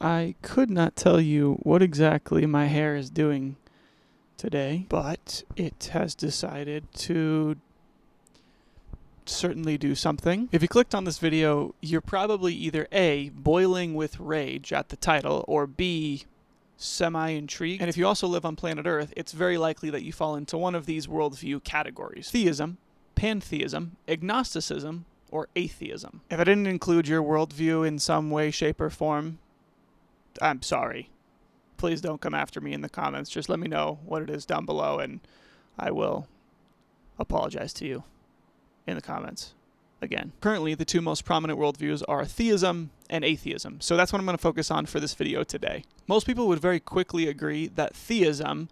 I could not tell you what exactly my hair is doing today, but it has decided to certainly do something. If you clicked on this video, you're probably either A, boiling with rage at the title, or B, semi-intrigued. And if you also live on planet Earth, it's very likely that you fall into one of these worldview categories: theism, pantheism, agnosticism, or atheism. If I didn't include your worldview in some way, shape, or form, I'm sorry. Please don't come after me in the comments. Just let me know what it is down below, and I will apologize to you in the comments again. Currently, the two most prominent worldviews are theism and atheism. So that's what I'm going to focus on for this video today. Most people would very quickly agree that theism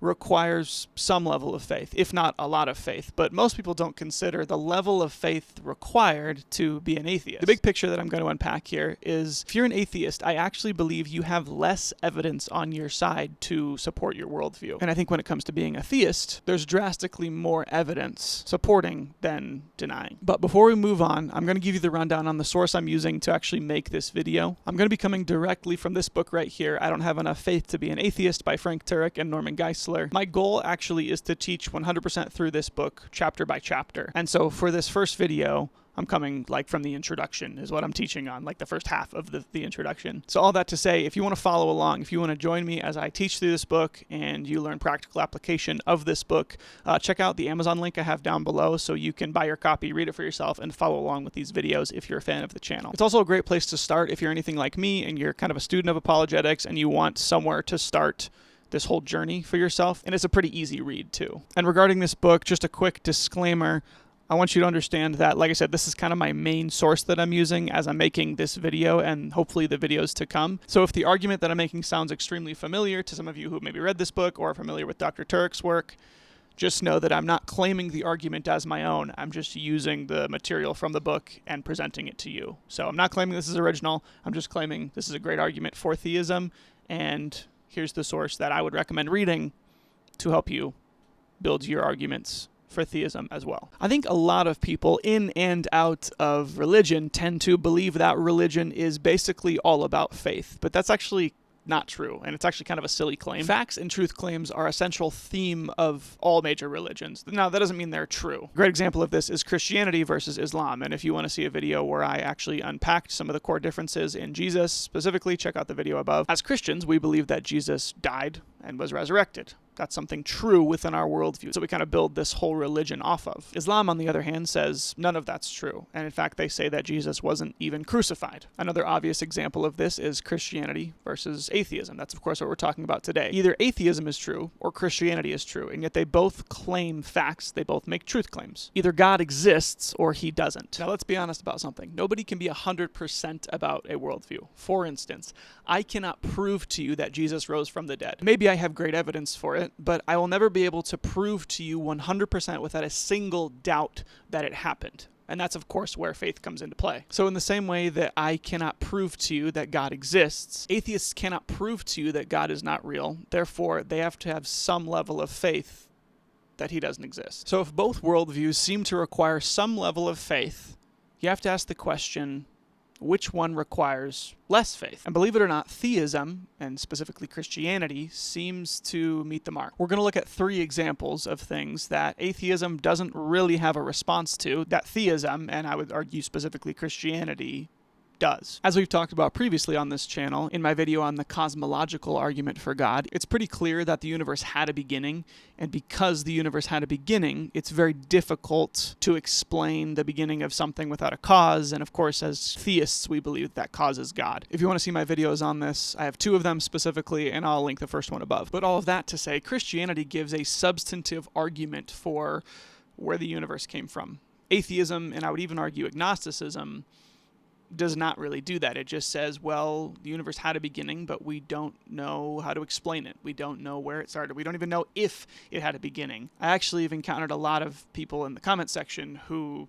requires some level of faith, if not a lot of faith, but most people don't consider the level of faith required to be an atheist. The big picture that I'm going to unpack here is, if you're an atheist, I actually believe you have less evidence on your side to support your worldview. And I think when it comes to being a theist, there's drastically more evidence supporting than denying. But before we move on, I'm going to give you the rundown on the source I'm using to actually make this video. I'm going to be coming directly from this book right here, I Don't Have Enough Faith to Be an Atheist by Frank Turek and Norman Geisler. My goal actually is to teach 100% through this book, chapter by chapter. And so for this first video, I'm coming like from the introduction is what I'm teaching on, like the first half of the introduction. So all that to say, if you want to follow along, if you want to join me as I teach through this book and you learn practical application of this book, check out the Amazon link I have down below so you can buy your copy, read it for yourself, and follow along with these videos if you're a fan of the channel. It's also a great place to start if you're anything like me and you're kind of a student of apologetics and you want somewhere to start this whole journey for yourself, and it's a pretty easy read too. And regarding this book, just a quick disclaimer, I want you to understand that, like I said, this is kind of my main source that I'm using as I'm making this video and hopefully the videos to come. So if the argument that I'm making sounds extremely familiar to some of you who maybe read this book or are familiar with Dr. Turek's work, just know that I'm not claiming the argument as my own. I'm just using the material from the book and presenting it to you. So I'm not claiming this is original. I'm just claiming this is a great argument for theism, and here's the source that I would recommend reading to help you build your arguments for theism as well. I think a lot of people in and out of religion tend to believe that religion is basically all about faith, but that's actually not true, and it's actually kind of a silly claim. Facts and truth claims are a central theme of all major religions. Now, that doesn't mean they're true. A great example of this is Christianity versus Islam, and if you want to see a video where I actually unpacked some of the core differences in Jesus specifically, check out the video above. As Christians, we believe that Jesus died and was resurrected. That's something true within our worldview, so we kind of build this whole religion off of. Islam, on the other hand, says none of that's true, and in fact, they say that Jesus wasn't even crucified. Another obvious example of this is Christianity versus atheism. That's, of course, what we're talking about today. Either atheism is true or Christianity is true, and yet they both claim facts. They both make truth claims. Either God exists or he doesn't. Now, let's be honest about something. Nobody can be 100% about a worldview. For instance, I cannot prove to you that Jesus rose from the dead. Maybe I have great evidence for it, but I will never be able to prove to you 100% without a single doubt that it happened. And that's, of course, where faith comes into play. So in the same way that I cannot prove to you that God exists, atheists cannot prove to you that God is not real. Therefore, they have to have some level of faith that he doesn't exist. So if both worldviews seem to require some level of faith, you have to ask the question, which one requires less faith? And believe it or not, theism, and specifically Christianity, seems to meet the mark. We're going to look at 3 examples of things that atheism doesn't really have a response to, that theism, and I would argue specifically Christianity, does. As we've talked about previously on this channel, in my video on the cosmological argument for God, it's pretty clear that the universe had a beginning, and because the universe had a beginning, it's very difficult to explain the beginning of something without a cause, and of course, as theists, we believe that cause is God. If you want to see my videos on this, I have 2 of them specifically, and I'll link the first one above. But all of that to say, Christianity gives a substantive argument for where the universe came from. Atheism, and I would even argue agnosticism, does not really do that. It just says, well, the universe had a beginning, but we don't know how to explain it. We don't know where it started. We don't even know if it had a beginning. I actually have encountered a lot of people in the comment section who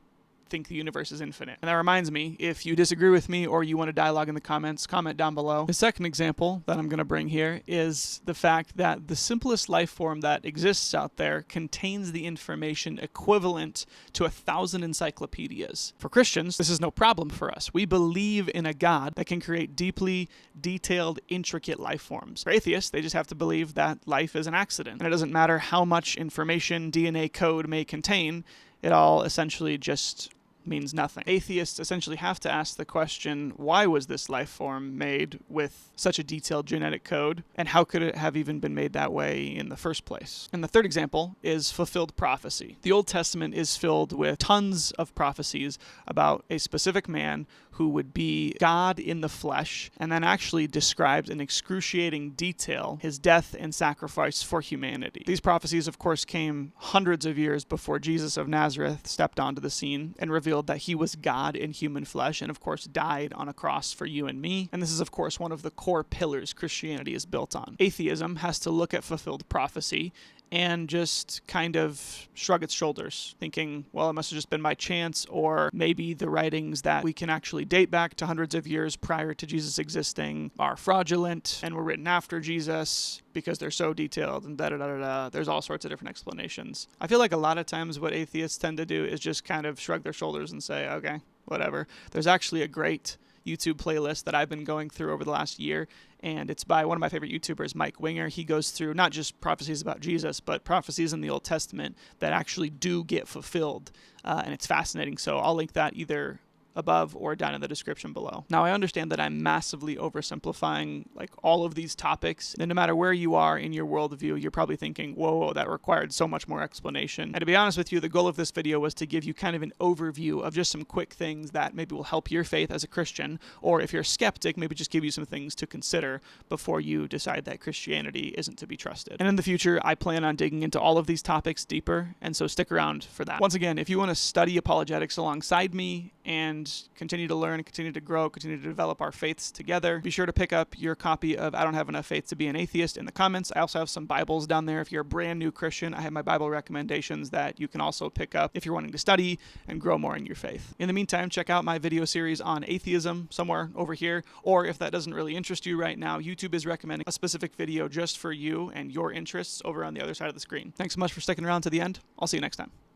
think the universe is infinite. And that reminds me, if you disagree with me or you want to dialogue in the comments, comment down below. The second example that I'm going to bring here is the fact that the simplest life form that exists out there contains the information equivalent to 1,000 encyclopedias. For Christians, this is no problem for us. We believe in a God that can create deeply detailed, intricate life forms. For atheists, they just have to believe that life is an accident. And it doesn't matter how much information DNA code may contain, it all essentially just means nothing. Atheists essentially have to ask the question, why was this life form made with such a detailed genetic code, and how could it have even been made that way in the first place? And the third example is fulfilled prophecy. The Old Testament is filled with tons of prophecies about a specific man who would be God in the flesh, and then actually describes in excruciating detail his death and sacrifice for humanity. These prophecies, of course, came hundreds of years before Jesus of Nazareth stepped onto the scene and revealed that he was God in human flesh, and of course died on a cross for you and me. And this is, of course, one of the core pillars Christianity is built on. Atheism has to look at fulfilled prophecy and just kind of shrug its shoulders, thinking, well, it must have just been by chance, or maybe the writings that we can actually date back to hundreds of years prior to Jesus existing are fraudulent and were written after Jesus because they're so detailed and da-da-da-da-da. There's all sorts of different explanations. I feel like a lot of times what atheists tend to do is just kind of shrug their shoulders and say, okay, whatever. There's actually a great YouTube playlist that I've been going through over the last year, and it's by one of my favorite YouTubers, Mike Winger. He goes through not just prophecies about Jesus, but prophecies in the Old Testament that actually do get fulfilled, and it's fascinating. So I'll link that either above or down in the description below. Now, I understand that I'm massively oversimplifying like all of these topics, and no matter where you are in your worldview, you're probably thinking, whoa, that required so much more explanation. And to be honest with you, the goal of this video was to give you kind of an overview of just some quick things that maybe will help your faith as a Christian, or if you're a skeptic, maybe just give you some things to consider before you decide that Christianity isn't to be trusted. And in the future, I plan on digging into all of these topics deeper, and so stick around for that. Once again, if you want to study apologetics alongside me and continue to learn, continue to grow, continue to develop our faiths together, be sure to pick up your copy of I Don't Have Enough Faith to Be an Atheist in the comments. I also have some Bibles down there. If you're a brand new Christian, I have my Bible recommendations that you can also pick up if you're wanting to study and grow more in your faith. In the meantime, check out my video series on atheism somewhere over here, or if that doesn't really interest you right now, YouTube is recommending a specific video just for you and your interests over on the other side of the screen. Thanks so much for sticking around to the end. I'll see you next time.